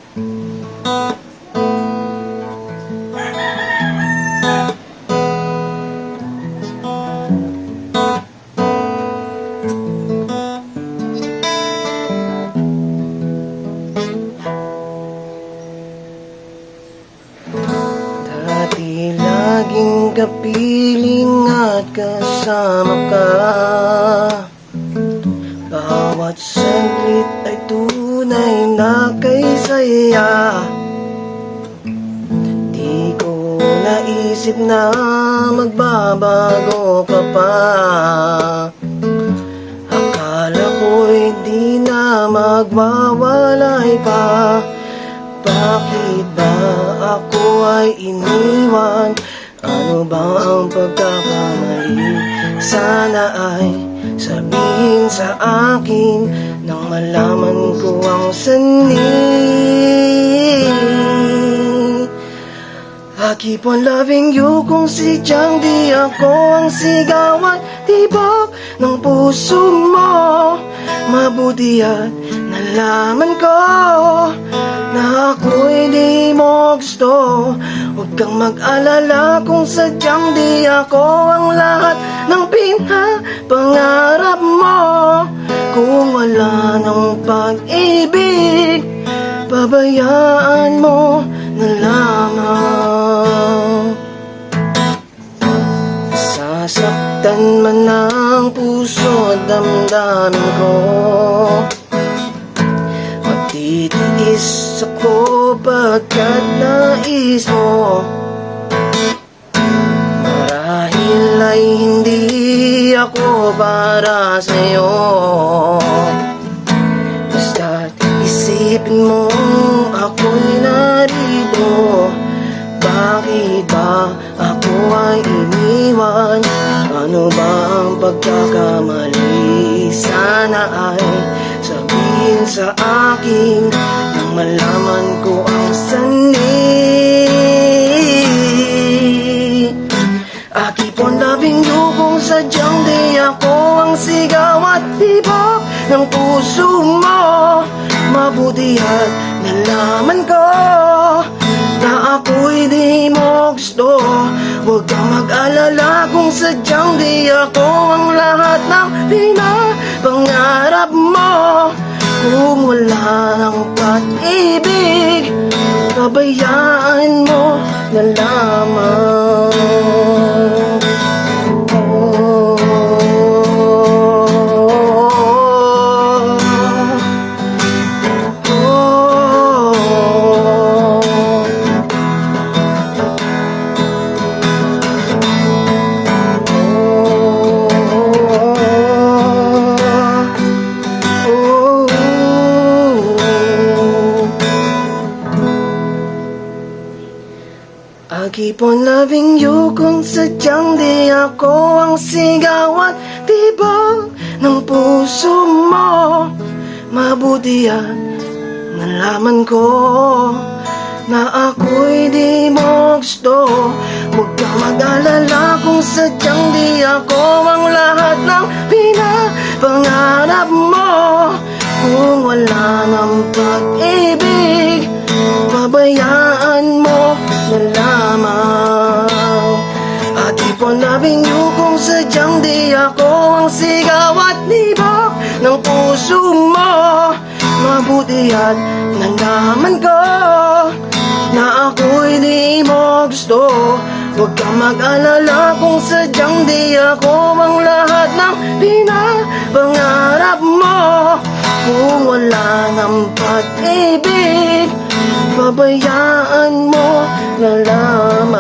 Dati laging kapiling at kasama ka. Bawat saglit ay tunay na kay saya. Di ko naisip na magbabago ka pa. Akala ko'y di na magwawalay pa. Bakit ba ako ay iniwan? Ano ba ang pagkakamali? Sana ay sabihin sa akin nang malaman ko ang sanhi. I keep on loving you kung sadyang di ako ang sigawan. Tibok ng puso mo, mabuti at nalaman ko na ako'y di mo gusto. Huwag kang mag-alala kung sadyang di ako ang lahat ng pinapangarap mo. Kung wala ng pag-ibig, pabayaan mo na lamang. Sasaktan man ang puso at damdamin ko, magtitiis ako pagkat nais mo. Marahil ay hindi ako para sa'yo. Basta't isipin mo ako'y narito. Bakit ba ako ay iniwan? Ano ba ang pagkakamali? Sana ay sabihin sa akin nang malaman ko ang sanhi. I keep on loving you kung sadyang di ako ang sigaw at tibok ng puso mo. Mabuti at nalaman ko na ako'y di mo gusto. Huwag kang mag-alala kung sadyang di ako ang lahat ng pinapangarap mo. Kung wala ng pag-ibig, pabayaan mo na lamang. I keep on loving you kung sadyang di ako ang sigaw at tibok ng puso mo. Mabuti at nalaman ko na ako'y di mo gusto. Huwag kang mag-alala kung sadyang di ako ang lahat ng pinapangarap mo. Kung wala ng pag-ibig, pabayaan mo na lamang. I keep on loving you kung sadyang di ako ang sigaw at tibok ng puso mo. Mabuti at nalaman ko na ako'y di mo gusto. Huwag kang mag-alala kung sadyang di ako ang lahat ng pinapangarap mo. Kung wala ng pag-ibig, pabayaan mo na lamang.